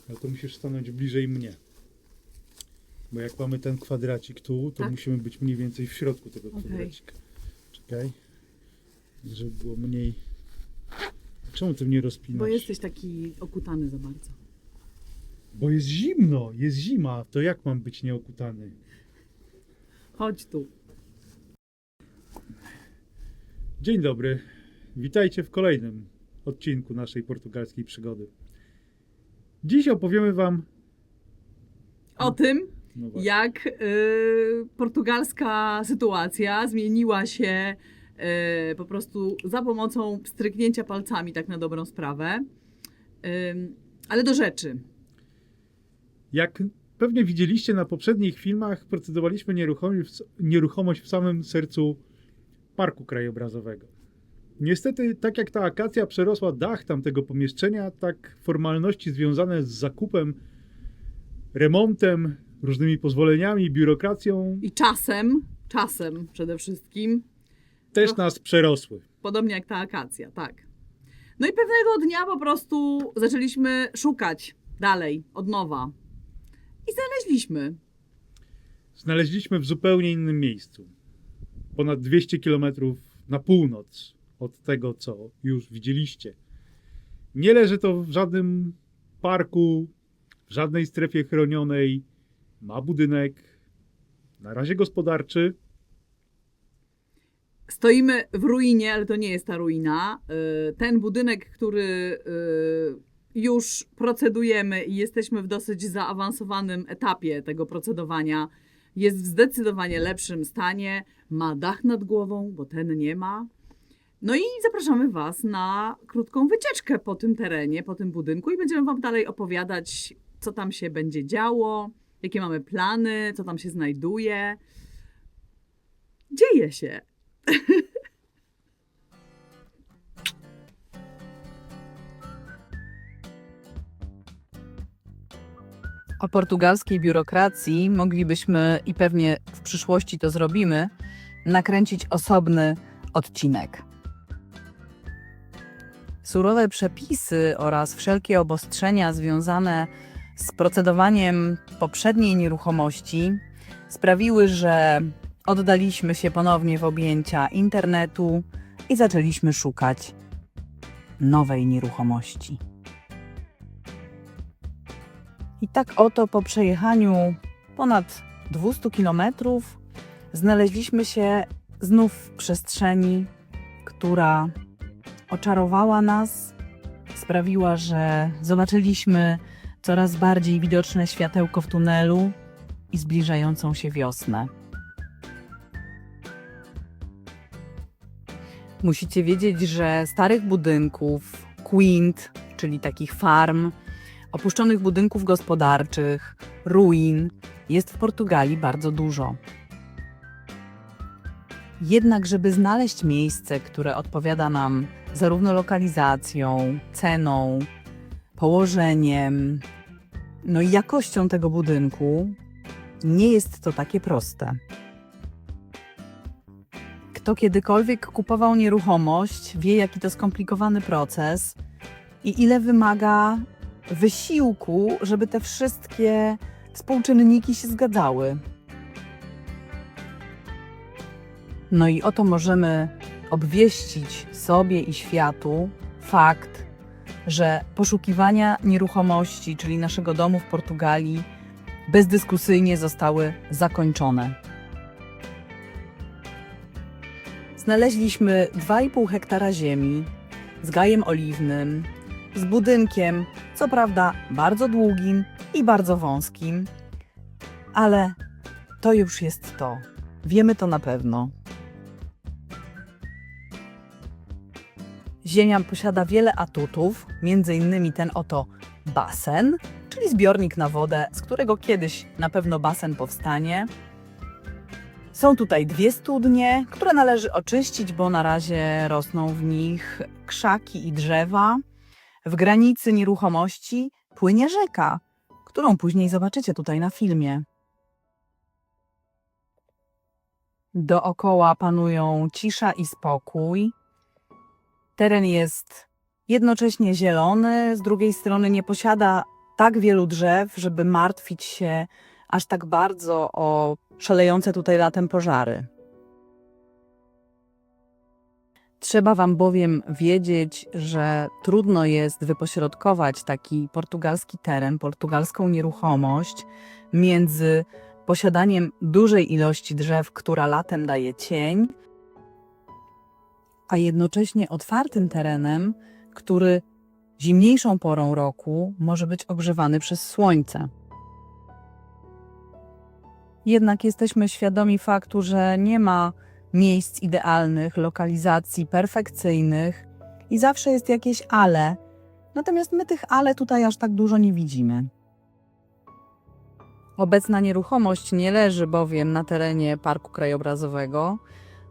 Ale to musisz stanąć bliżej mnie. Bo jak mamy ten kwadracik tu, to Tak? musimy być mniej więcej w środku tego Okej. kwadracika. Czekaj. Żeby było mniej... Czemu ty mnie rozpinasz? Bo jesteś taki okutany za bardzo. Bo jest zimno, jest zima. To jak mam być nieokutany? Chodź tu. Dzień dobry. Witajcie w kolejnym odcinku naszej portugalskiej przygody. Dziś opowiemy wam... O tym, No właśnie. jak portugalska sytuacja zmieniła się po prostu za pomocą stryknięcia palcami, tak na dobrą sprawę. Ale do rzeczy. Jak pewnie widzieliście na poprzednich filmach, procedowaliśmy nieruchomość w samym sercu parku krajobrazowego. Niestety, tak jak ta akacja przerosła dach tamtego pomieszczenia, tak formalności związane z zakupem, remontem, różnymi pozwoleniami, biurokracją I czasem przede wszystkim, też nas przerosły. podobnie jak ta akacja, tak. No i pewnego dnia po prostu zaczęliśmy szukać dalej, od nowa. I znaleźliśmy. Znaleźliśmy w zupełnie innym miejscu. Ponad 200 km na północ od tego, co już widzieliście. Nie leży to w żadnym parku, w żadnej strefie chronionej. Ma budynek, na razie gospodarczy. Stoimy w ruinie, ale to nie jest ta ruina. Ten budynek, który już procedujemy i jesteśmy w dosyć zaawansowanym etapie tego procedowania, jest w zdecydowanie lepszym stanie. Ma dach nad głową, bo ten nie ma. No i zapraszamy Was na krótką wycieczkę po tym terenie, po tym budynku i będziemy Wam dalej opowiadać, co tam się będzie działo, jakie mamy plany, co tam się znajduje. Dzieje się. O portugalskiej biurokracji moglibyśmy, i pewnie w przyszłości to zrobimy, nakręcić osobny odcinek. Surowe przepisy oraz wszelkie obostrzenia związane z procedowaniem poprzedniej nieruchomości sprawiły, że oddaliśmy się ponownie w objęcia internetu i zaczęliśmy szukać nowej nieruchomości. I tak oto po przejechaniu ponad 200 kilometrów znaleźliśmy się znów w przestrzeni, która oczarowała nas, sprawiła, że zobaczyliśmy coraz bardziej widoczne światełko w tunelu i zbliżającą się wiosnę. Musicie wiedzieć, że starych budynków, quint, czyli takich farm, opuszczonych budynków gospodarczych, ruin jest w Portugalii bardzo dużo. Jednak, żeby znaleźć miejsce, które odpowiada nam zarówno lokalizacją, ceną, położeniem, no i jakością tego budynku, nie jest to takie proste. Kto kiedykolwiek kupował nieruchomość, wie, jaki to skomplikowany proces i ile wymaga wysiłku, żeby te wszystkie współczynniki się zgadzały. No i oto możemy obwieścić sobie i światu fakt, że poszukiwania nieruchomości, czyli naszego domu w Portugalii, bezdyskusyjnie zostały zakończone. Znaleźliśmy 2,5 hektara ziemi z gajem oliwnym, z budynkiem, co prawda bardzo długim i bardzo wąskim, ale to już jest to. Wiemy to na pewno. Ziemia posiada wiele atutów, między innymi ten oto basen, czyli zbiornik na wodę, z którego kiedyś na pewno basen powstanie. Są tutaj 2 studnie, które należy oczyścić, bo na razie rosną w nich krzaki i drzewa. W granicy nieruchomości płynie rzeka, którą później zobaczycie tutaj na filmie. Dookoła panują cisza i spokój. Teren jest jednocześnie zielony, z drugiej strony nie posiada tak wielu drzew, żeby martwić się aż tak bardzo o szalejące tutaj latem pożary. Trzeba wam bowiem wiedzieć, że trudno jest wypośrodkować taki portugalski teren, portugalską nieruchomość między posiadaniem dużej ilości drzew, która latem daje cień, a jednocześnie otwartym terenem, który zimniejszą porą roku może być ogrzewany przez słońce. Jednak jesteśmy świadomi faktu, że nie ma miejsc idealnych, lokalizacji perfekcyjnych i zawsze jest jakieś ale. Natomiast my tych ale tutaj aż tak dużo nie widzimy. Obecna nieruchomość nie leży bowiem na terenie parku krajobrazowego.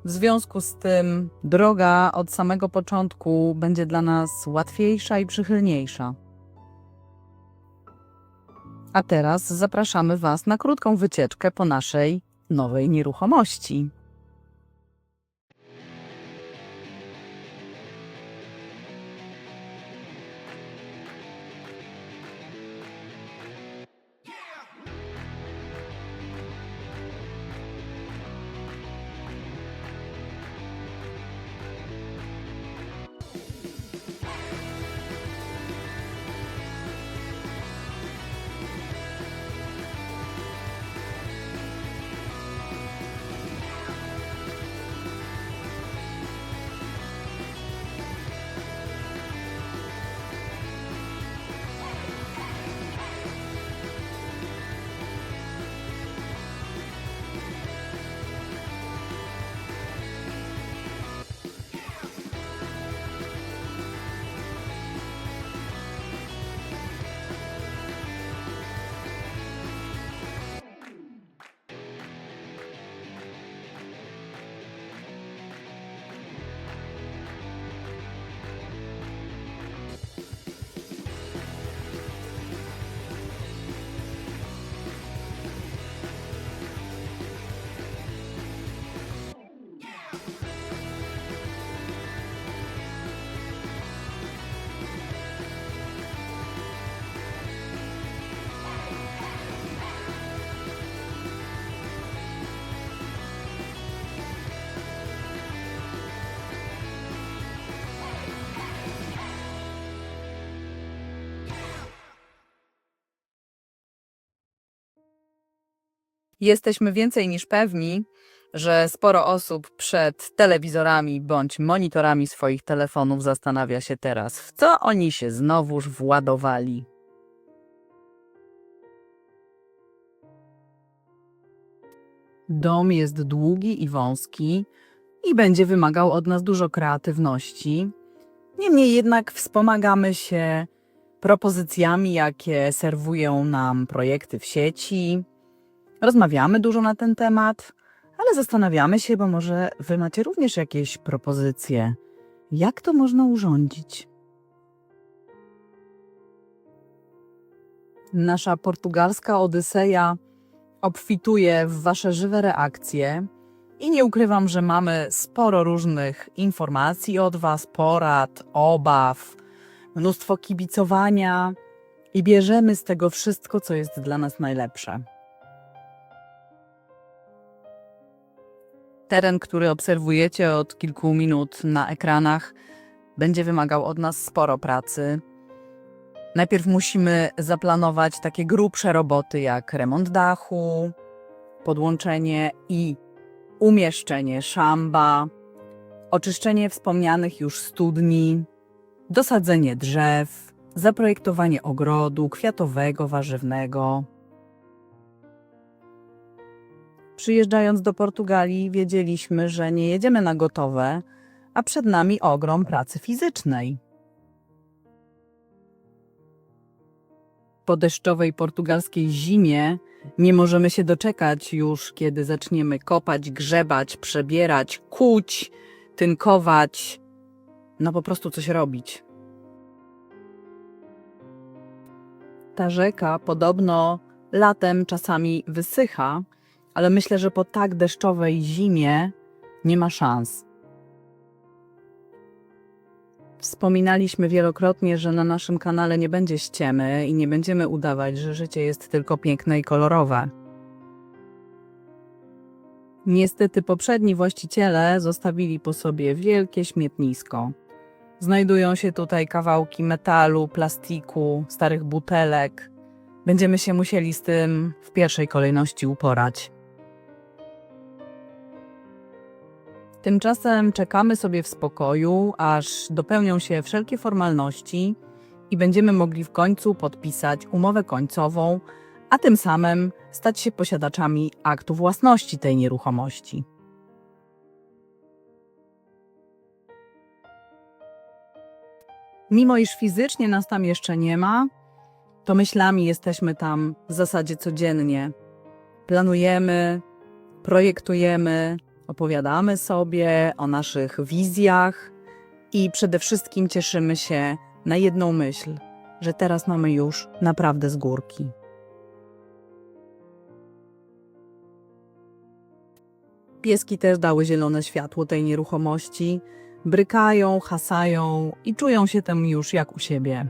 W związku z tym droga od samego początku będzie dla nas łatwiejsza i przychylniejsza. A teraz zapraszamy Was na krótką wycieczkę po naszej nowej nieruchomości. Jesteśmy więcej niż pewni, że sporo osób przed telewizorami bądź monitorami swoich telefonów zastanawia się teraz, w co oni się znowuż władowali. Dom jest długi i wąski i będzie wymagał od nas dużo kreatywności. Niemniej jednak wspomagamy się propozycjami, jakie serwują nam projekty w sieci. Rozmawiamy dużo na ten temat, ale zastanawiamy się, bo może wy macie również jakieś propozycje. Jak to można urządzić? Nasza portugalska odyseja obfituje w wasze żywe reakcje i nie ukrywam, że mamy sporo różnych informacji od was, porad, obaw, mnóstwo kibicowania i bierzemy z tego wszystko, co jest dla nas najlepsze. Teren, który obserwujecie od kilku minut na ekranach, będzie wymagał od nas sporo pracy. Najpierw musimy zaplanować takie grubsze roboty jak remont dachu, podłączenie i umieszczenie szamba, oczyszczenie wspomnianych już studni, dosadzenie drzew, zaprojektowanie ogrodu kwiatowego, warzywnego. Przyjeżdżając do Portugalii, wiedzieliśmy, że nie jedziemy na gotowe, a przed nami ogrom pracy fizycznej. Po deszczowej portugalskiej zimie nie możemy się doczekać już, kiedy zaczniemy kopać, grzebać, przebierać, kuć, tynkować, no po prostu coś robić. Ta rzeka podobno latem czasami wysycha, ale myślę, że po tak deszczowej zimie nie ma szans. Wspominaliśmy wielokrotnie, że na naszym kanale nie będzie ściemy i nie będziemy udawać, że życie jest tylko piękne i kolorowe. Niestety poprzedni właściciele zostawili po sobie wielkie śmietnisko. Znajdują się tutaj kawałki metalu, plastiku, starych butelek. Będziemy się musieli z tym w pierwszej kolejności uporać. Tymczasem czekamy sobie w spokoju, aż dopełnią się wszelkie formalności i będziemy mogli w końcu podpisać umowę końcową, a tym samym stać się posiadaczami aktu własności tej nieruchomości. Mimo iż fizycznie nas tam jeszcze nie ma, to myślami jesteśmy tam w zasadzie codziennie. Planujemy, projektujemy, opowiadamy sobie o naszych wizjach i przede wszystkim cieszymy się na jedną myśl, że teraz mamy już naprawdę z górki. Pieski też dały zielone światło tej nieruchomości, brykają, hasają i czują się tam już jak u siebie.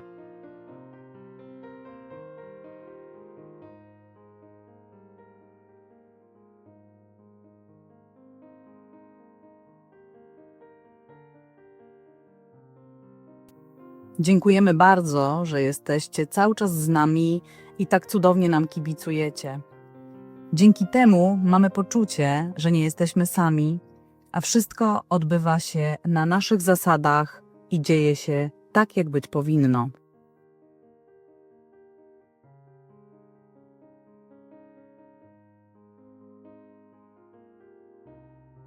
Dziękujemy bardzo, że jesteście cały czas z nami i tak cudownie nam kibicujecie. Dzięki temu mamy poczucie, że nie jesteśmy sami, a wszystko odbywa się na naszych zasadach i dzieje się tak, jak być powinno.